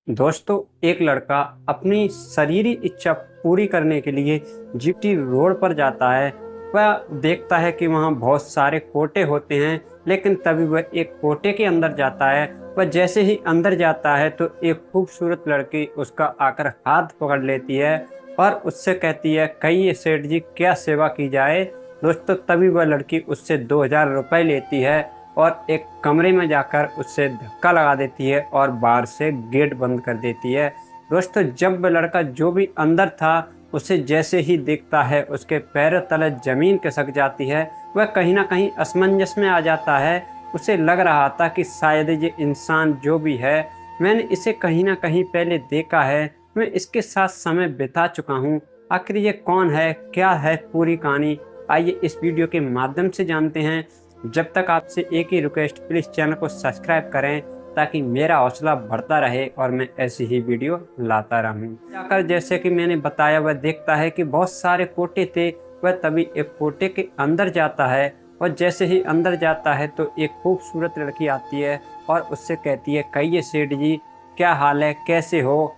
दोस्तों, एक लड़का अपनी शरीरी इच्छा पूरी करने के लिए जीटी रोड पर जाता है। वह देखता है कि वहाँ बहुत सारे कोटे होते हैं, लेकिन तभी वह एक कोटे के अंदर जाता है। वह जैसे ही अंदर जाता है तो एक खूबसूरत लड़की उसका आकर हाथ पकड़ लेती है और उससे कहती है, कहिए सेठ जी, क्या सेवा की जाए। दोस्तों, तभी वह लड़की उससे 2000 रुपये लेती है और एक कमरे में जाकर उससे धक्का लगा देती है और बाहर से गेट बंद कर देती है। दोस्तों, जब वह लड़का जो भी अंदर था उसे जैसे ही देखता है उसके पैरों तले जमीन खिसक जाती है। वह कहीं ना कहीं असमंजस में आ जाता है। उसे लग रहा था कि शायद ये इंसान जो भी है, मैंने इसे कहीं ना कहीं पहले देखा है। मैं इसके साथ समय बिता चुका हूँ। आखिर ये कौन है, क्या है पूरी कहानी, आइए इस वीडियो के माध्यम से जानते हैं। जब तक आपसे एक ही रिक्वेस्ट, प्लीज़ चैनल को सब्सक्राइब करें ताकि मेरा हौसला बढ़ता रहे और मैं ऐसी ही वीडियो लाता रहूं। जाकर जैसे कि मैंने बताया, वह देखता है कि बहुत सारे कोटे थे। वह तभी एक कोटे के अंदर जाता है और जैसे ही अंदर जाता है तो एक खूबसूरत लड़की आती है और उससे कहती है, कहिए सेठ जी, क्या हाल है, कैसे हो,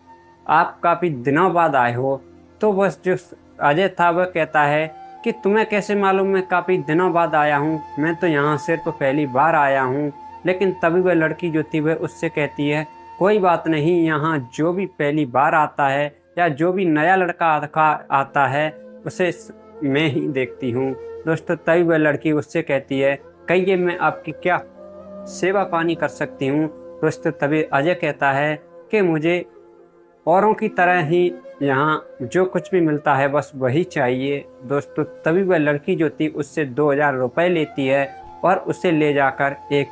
आप काफ़ी दिनों बाद आए हो। तो बस जो अजय था वह कहता है कि तुम्हें कैसे मालूम मैं काफ़ी दिनों बाद आया हूँ, मैं तो यहाँ से तो पहली बार आया हूँ। लेकिन तभी वह लड़की जो थी वह उससे कहती है, कोई बात नहीं, यहाँ जो भी पहली बार आता है या जो भी नया लड़का आता है उसे मैं ही देखती हूँ। दोस्तों, तभी वह लड़की उससे कहती है, कहिए मैं आपकी क्या सेवा पानी कर सकती हूँ। दोस्तों, तभी अजय कहता है कि मुझे औरों की तरह ही यहाँ जो कुछ भी मिलता है बस वही चाहिए। दोस्तों, तभी वह लड़की जो थी उससे 2000 रुपये लेती है और उसे ले जाकर एक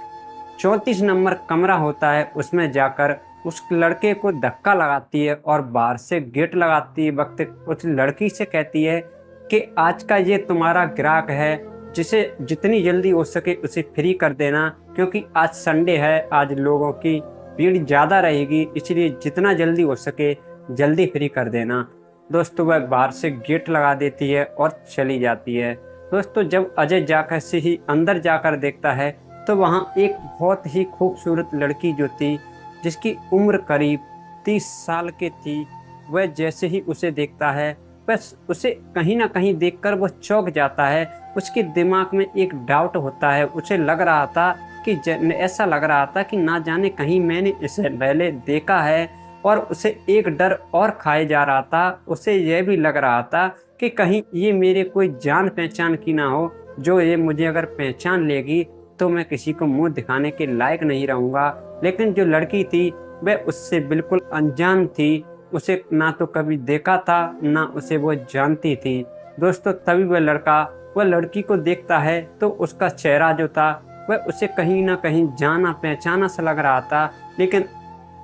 34 नंबर कमरा होता है उसमें जाकर उस लड़के को धक्का लगाती है और बाहर से गेट लगाती वक्त उस लड़की से कहती है कि आज का ये तुम्हारा ग्राहक है, जिसे जितनी जल्दी हो सके उसे फ्री कर देना, क्योंकि आज संडे है, आज लोगों की भीड़ ज़्यादा रहेगी, इसलिए जितना जल्दी हो सके जल्दी फ्री कर देना। दोस्तों, वह बाहर से गेट लगा देती है और चली जाती है। दोस्तों, जब अजय जाकर से ही अंदर जाकर देखता है तो वहाँ एक बहुत ही खूबसूरत लड़की जो थी, जिसकी उम्र करीब 30 साल की थी, वह जैसे ही उसे देखता है बस उसे कहीं ना कहीं देखकर वह चौंक जाता है। उसके दिमाग में एक डाउट होता है। उसे लग रहा था कि ऐसा लग रहा था कि ना जाने कहीं मैंने इसे पहले देखा है, और उसे एक डर और खाए जा रहा था। उसे यह भी लग रहा था कि कहीं ये मेरे कोई जान पहचान की ना हो, जो ये मुझे अगर पहचान लेगी तो मैं किसी को मुंह दिखाने के लायक नहीं रहूँगा। लेकिन जो लड़की थी वह उससे बिल्कुल अनजान थी। उसे ना तो कभी देखा था, ना उसे वो जानती थी। दोस्तों, तभी वह लड़की को देखता है तो उसका चेहरा जो था वह उसे कहीं ना कहीं जाना पहचाना सा लग रहा था। लेकिन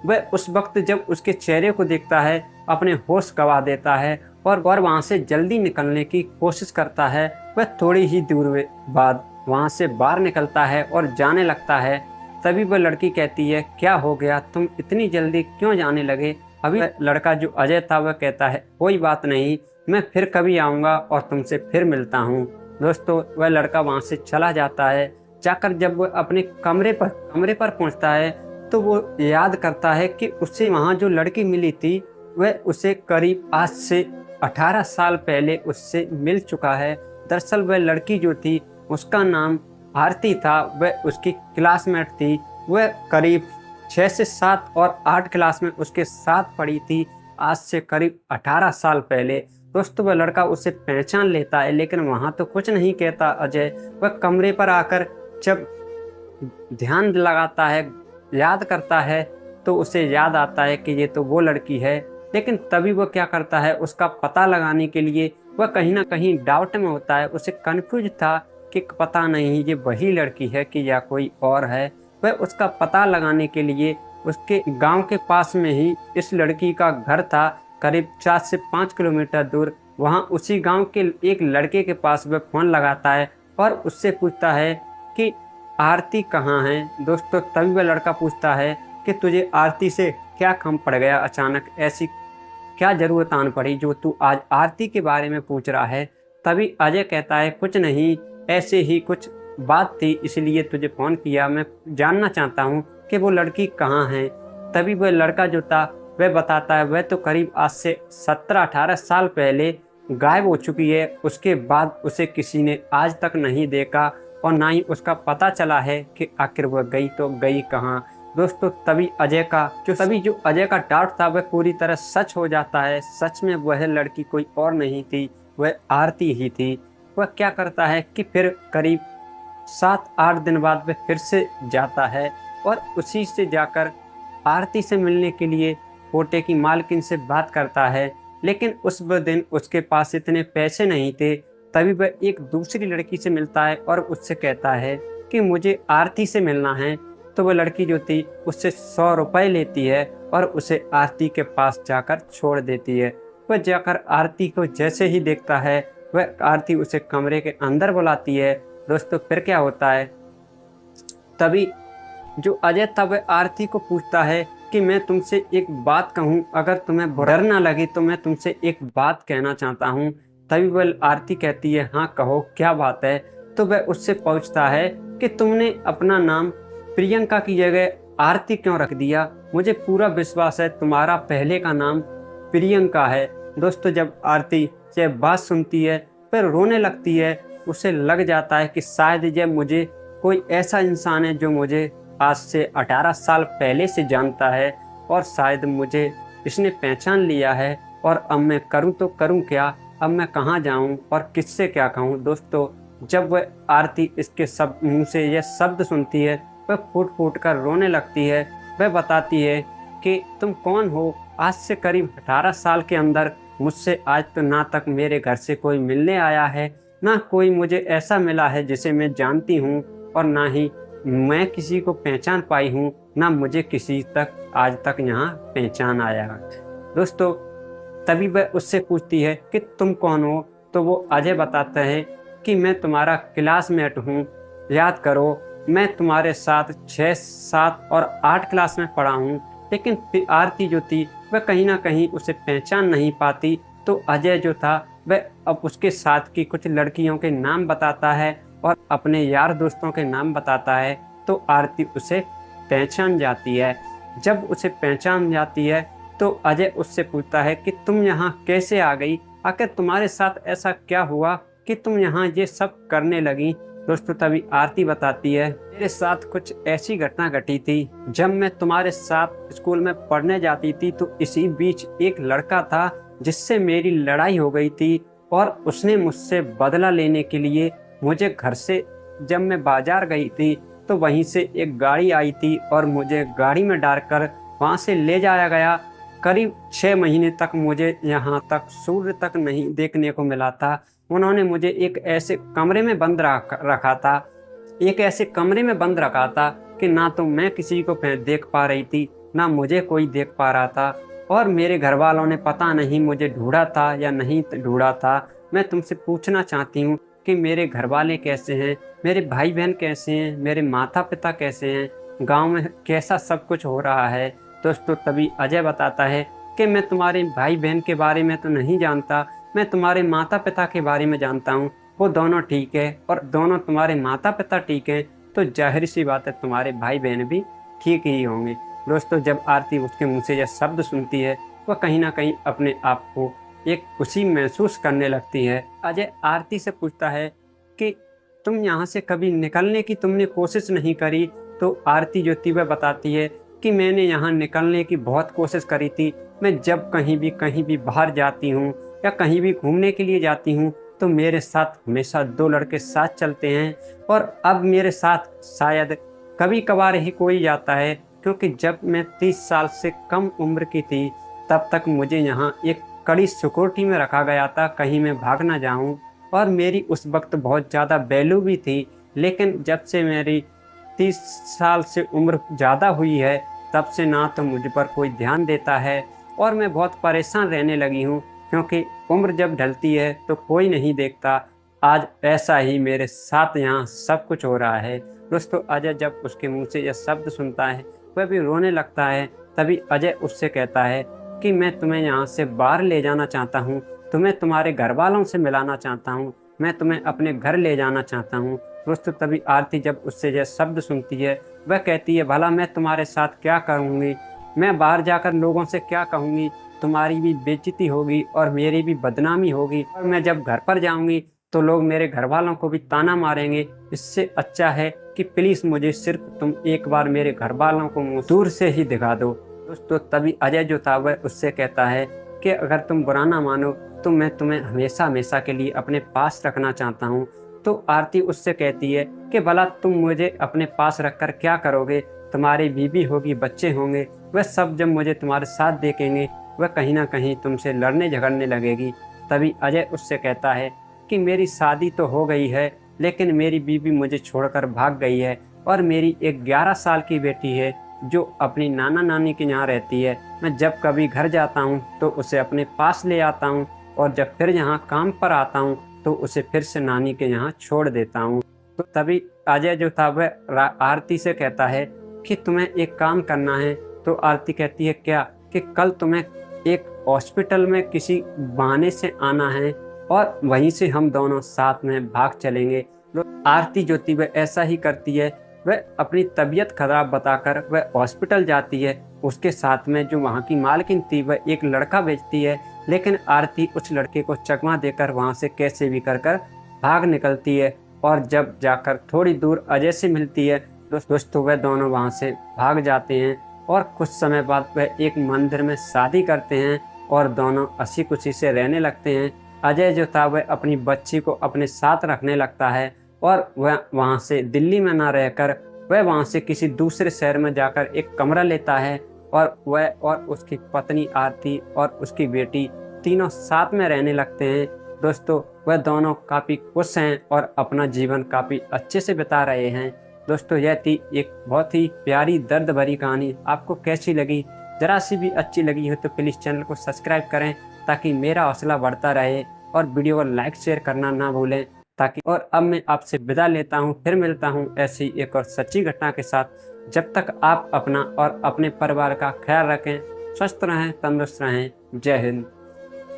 वह उस वक्त जब उसके चेहरे को देखता है अपने होश गंवा देता है और वहाँ से जल्दी निकलने की कोशिश करता है। वह थोड़ी ही दूर बाद वहाँ से बाहर निकलता है और जाने लगता है। तभी वह लड़की कहती है, क्या हो गया, तुम इतनी जल्दी क्यों जाने लगे। अभी लड़का जो अजय था वह कहता है, कोई बात नहीं, मैं फिर कभी आऊँगा और तुमसे फिर मिलता हूँ। दोस्तों, वह लड़का वहाँ से चला जाता है। जाकर जब वह अपने कमरे पर पहुँचता है तो वो याद करता है कि उससे वहाँ जो लड़की मिली थी वह उसे करीब आज से 18 साल पहले उससे मिल चुका है। दरअसल वह लड़की जो थी उसका नाम आरती था। वह उसकी क्लासमेट थी। वह करीब 6 से 7 और 8 क्लास में उसके साथ पढ़ी थी, आज से करीब 18 साल पहले। दोस्तों, वह लड़का उसे पहचान लेता है, लेकिन वहाँ तो कुछ नहीं कहता अजय। वह कमरे पर आकर जब ध्यान लगाता है, याद करता है, तो उसे याद आता है कि ये तो वो लड़की है। लेकिन तभी वो क्या करता है, उसका पता लगाने के लिए वह कहीं ना कहीं डाउट में होता है। उसे कन्फ्यूज था कि पता नहीं ये वही लड़की है कि या कोई और है। वह उसका पता लगाने के लिए उसके गांव के पास में ही इस लड़की का घर था, करीब 4 से 5 किलोमीटर दूर। वहां उसी गांव के एक लड़के के पास वह फ़ोन लगाता है और उससे पूछता है कि आरती कहाँ है। दोस्तों, तभी वह लड़का पूछता है कि तुझे आरती से क्या कम पड़ गया, अचानक ऐसी क्या ज़रूरत आन पड़ी जो तू आज आरती के बारे में पूछ रहा है। तभी अजय कहता है, कुछ नहीं, ऐसे ही कुछ बात थी इसलिए तुझे फ़ोन किया, मैं जानना चाहता हूँ कि वो लड़की कहाँ है। तभी वह लड़का जो था वह बताता है वह तो करीब आज से 17-18 साल पहले गायब हो चुकी है। उसके बाद उसे किसी ने आज तक नहीं देखा और ना ही उसका पता चला है कि आखिर वह गई तो गई कहाँ। दोस्तों तभी जो अजय का डाउट था वह पूरी तरह सच हो जाता है। सच में वह लड़की कोई और नहीं थी, वह आरती ही थी। वह क्या करता है कि फिर करीब 7-8 दिन बाद वह फिर से जाता है और उसी से जाकर आरती से मिलने के लिए कोटे की मालकिन से बात करता है। लेकिन उस दिन उसके पास इतने पैसे नहीं थे। तभी वह एक दूसरी लड़की से मिलता है और उससे कहता है कि मुझे आरती से मिलना है। तो वह लड़की जो थी उससे 100 रुपये लेती है और उसे आरती के पास जाकर छोड़ देती है। वह जाकर आरती को जैसे ही देखता है वह आरती उसे कमरे के अंदर बुलाती है। दोस्तों फिर क्या होता है, तभी जो अजय था वह आरती को पूछता है कि मैं तुमसे एक बात कहूँ, अगर तुम्हें डर ना लगे तो मैं तुमसे एक बात कहना चाहता हूँ। तभी वह आरती कहती है हाँ कहो क्या बात है। तो वह उससे पूछता है कि तुमने अपना नाम प्रियंका की जगह आरती क्यों रख दिया। मुझे पूरा विश्वास है तुम्हारा पहले का नाम प्रियंका है। दोस्तों जब आरती यह बात सुनती है फिर रोने लगती है। उसे लग जाता है कि शायद यह मुझे कोई ऐसा इंसान है जो मुझे आज से 18 साल पहले से जानता है और शायद मुझे इसने पहचान लिया है। और अब मैं करूं तो करूं क्या, अब मैं कहाँ जाऊं और किससे क्या कहूं। दोस्तों जब वह आरती इसके मुंह से यह शब्द सुनती है वह फूट फूट कर रोने लगती है। वह बताती है कि तुम कौन हो, आज से करीब 18 साल के अंदर मुझसे आज तो ना तक मेरे घर से कोई मिलने आया है, ना कोई मुझे ऐसा मिला है जिसे मैं जानती हूँ और ना ही मैं किसी को पहचान पाई हूँ, ना मुझे किसी तक आज तक यहाँ पहचान आया। दोस्तों तभी वह उससे पूछती है कि तुम कौन हो। तो वो अजय बताता है कि मैं तुम्हारा क्लासमेट हूँ, याद करो मैं तुम्हारे साथ 6, 7 और 8 क्लास में पढ़ा हूँ। लेकिन फिर आरती जो थी वह कहीं ना कहीं उसे पहचान नहीं पाती। तो अजय जो था वह अब उसके साथ की कुछ लड़कियों के नाम बताता है और अपने यार दोस्तों के नाम बताता है। तो आरती उसे पहचान जाती है। जब उसे पहचान जाती है तो अजय उससे पूछता है कि तुम यहाँ कैसे आ गई, आखिर तुम्हारे साथ ऐसा क्या हुआ कि तुम यहाँ ये सब करने लगी। दोस्तों तभी आरती बताती है मेरे साथ कुछ ऐसी घटना घटी थी। जब मैं तुम्हारे साथ स्कूल में पढ़ने जाती थी तो इसी बीच एक लड़का था जिससे मेरी लड़ाई हो गई थी और उसने मुझसे बदला लेने के लिए मुझे घर से, जब मैं बाजार गई थी तो वहीं से एक गाड़ी आई थी और मुझे गाड़ी में डालकर वहाँ से ले जाया गया। करीब 6 महीने तक मुझे यहाँ तक सूर्य तक नहीं देखने को मिला था। उन्होंने मुझे एक ऐसे कमरे में बंद रखा था कि ना तो मैं किसी को देख पा रही थी ना मुझे कोई देख पा रहा था। और मेरे घर वालों ने पता नहीं मुझे ढूंढा था या नहीं ढूंढा था। मैं तुमसे पूछना चाहती हूँ कि मेरे घर वाले कैसे हैं, मेरे भाई बहन कैसे हैं, मेरे माता पिता कैसे हैं, गांव में कैसा सब कुछ हो रहा है। दोस्तों तभी अजय बताता है कि मैं तुम्हारे भाई बहन के बारे में तो नहीं जानता, मैं तुम्हारे माता पिता के बारे में जानता हूँ। वो दोनों ठीक है और दोनों तुम्हारे माता पिता ठीक हैं तो जाहिर सी बात है तुम्हारे भाई बहन भी ठीक ही होंगे। दोस्तों जब आरती उसके मुँह से यह शब्द सुनती है वह कहीं ना कहीं अपने आप को एक खुशी महसूस करने लगती है। अजय आरती से पूछता है कि तुम यहाँ से कभी निकलने की तुमने कोशिश नहीं करी। तो आरती जो थी वह बताती है कि मैंने यहाँ निकलने की बहुत कोशिश करी थी। मैं जब कहीं भी बाहर जाती हूँ या कहीं भी घूमने के लिए जाती हूँ तो मेरे साथ हमेशा 2 लड़के साथ चलते हैं और अब मेरे साथ शायद कभी कभार ही कोई जाता है, क्योंकि जब मैं 30 साल से कम उम्र की थी तब तक मुझे यहाँ एक कड़ी सिक्योरिटी में रखा गया था कहीं मैं भाग ना जाऊँ। और मेरी उस वक्त बहुत ज़्यादा वैल्यू भी थी। लेकिन जब से मेरी 30 साल से उम्र ज़्यादा हुई है तब से ना तो मुझ पर कोई ध्यान देता है और मैं बहुत परेशान रहने लगी हूँ, क्योंकि उम्र जब ढलती है तो कोई नहीं देखता। आज ऐसा ही मेरे साथ यहाँ सब कुछ हो रहा है। दोस्तों अजय जब उसके मुंह से यह शब्द सुनता है वह भी रोने लगता है। तभी अजय उससे कहता है कि मैं तुम्हें यहाँ से बाहर ले जाना चाहता हूँ, तुम्हें तुम्हारे घर वालों से मिलाना चाहता हूँ, मैं तुम्हें अपने घर ले जाना चाहता हूँ। दोस्तों तभी आरती जब उससे यह शब्द सुनती है वह कहती है भला मैं तुम्हारे साथ क्या करूँगी, मैं बाहर जाकर लोगों से क्या कहूँगी, तुम्हारी भी बेइज्जती होगी और मेरी भी बदनामी होगी, और मैं जब घर पर जाऊँगी तो लोग मेरे घर वालों को भी ताना मारेंगे। इससे अच्छा है कि प्लीज़ मुझे सिर्फ तुम एक बार मेरे घर वालों को मुँह दूर से ही दिखा दो। दोस्तों तभी अजय जो था वह उससे कहता है कि अगर तुम बुरा ना मानो तो मैं तुम्हें हमेशा हमेशा के लिए अपने पास रखना चाहता हूँ। तो आरती उससे कहती है कि भला तुम मुझे अपने पास रखकर क्या करोगे, तुम्हारी बीवी होगी, बच्चे होंगे, वह सब जब मुझे तुम्हारे साथ देखेंगे वह कहीं ना कहीं तुमसे लड़ने झगड़ने लगेगी। तभी अजय उससे कहता है कि मेरी शादी तो हो गई है, लेकिन मेरी बीवी मुझे छोड़कर भाग गई है और मेरी एक 11 साल की बेटी है जो अपनी नाना नानी के यहाँ रहती है। मैं जब कभी घर जाता हूँ तो उसे अपने पास ले आता हूँ, और जब फिर यहाँ काम पर आता हूँ तो उसे फिर से नानी के यहाँ छोड़ देता हूँ। तो तभी अजय जो था वह आरती से कहता है कि तुम्हें एक काम करना है। तो आरती कहती है क्या, कि कल तुम्हें एक हॉस्पिटल में किसी बहाने से आना है और वहीं से हम दोनों साथ में भाग चलेंगे। तो आरती जो थी वह ऐसा ही करती है, वह अपनी तबीयत खराब बताकर वह हॉस्पिटल जाती है। उसके साथ में जो वहाँ की मालकिन थी वह एक लड़का भेजती है, लेकिन आरती उस लड़के को चकमा देकर वहाँ से कैसे भी कर भाग निकलती है, और जब जाकर थोड़ी दूर अजय से मिलती है दोस्तों वह दोनों वहाँ से भाग जाते हैं, और कुछ समय बाद वह एक मंदिर में शादी करते हैं और दोनों हंसी खुशी से रहने लगते हैं। अजय जो था वह अपनी बच्ची को अपने साथ रखने लगता है, और वह वहाँ से दिल्ली में ना रहकर वह वहाँ से किसी दूसरे शहर में जाकर एक कमरा लेता है, और वह और उसकी पत्नी आरती और उसकी बेटी तीनों साथ में रहने लगते हैं। दोस्तों वह दोनों काफ़ी खुश हैं और अपना जीवन काफ़ी अच्छे से बिता रहे हैं। दोस्तों यह थी एक बहुत ही प्यारी दर्द भरी कहानी। आपको कैसी लगी? ज़रा सी भी अच्छी लगी हो तो प्लीज़ चैनल को सब्सक्राइब करें ताकि मेरा हौसला बढ़ता रहे, और वीडियो को लाइक शेयर करना ना भूलें ताकि। और अब मैं आपसे विदा लेता हूँ, फिर मिलता हूँ ऐसी एक और सच्ची घटना के साथ। जब तक आप अपना और अपने परिवार का ख्याल रखें, स्वस्थ रहें, तंदुरुस्त रहें। जय हिंद,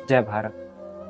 जय भारत।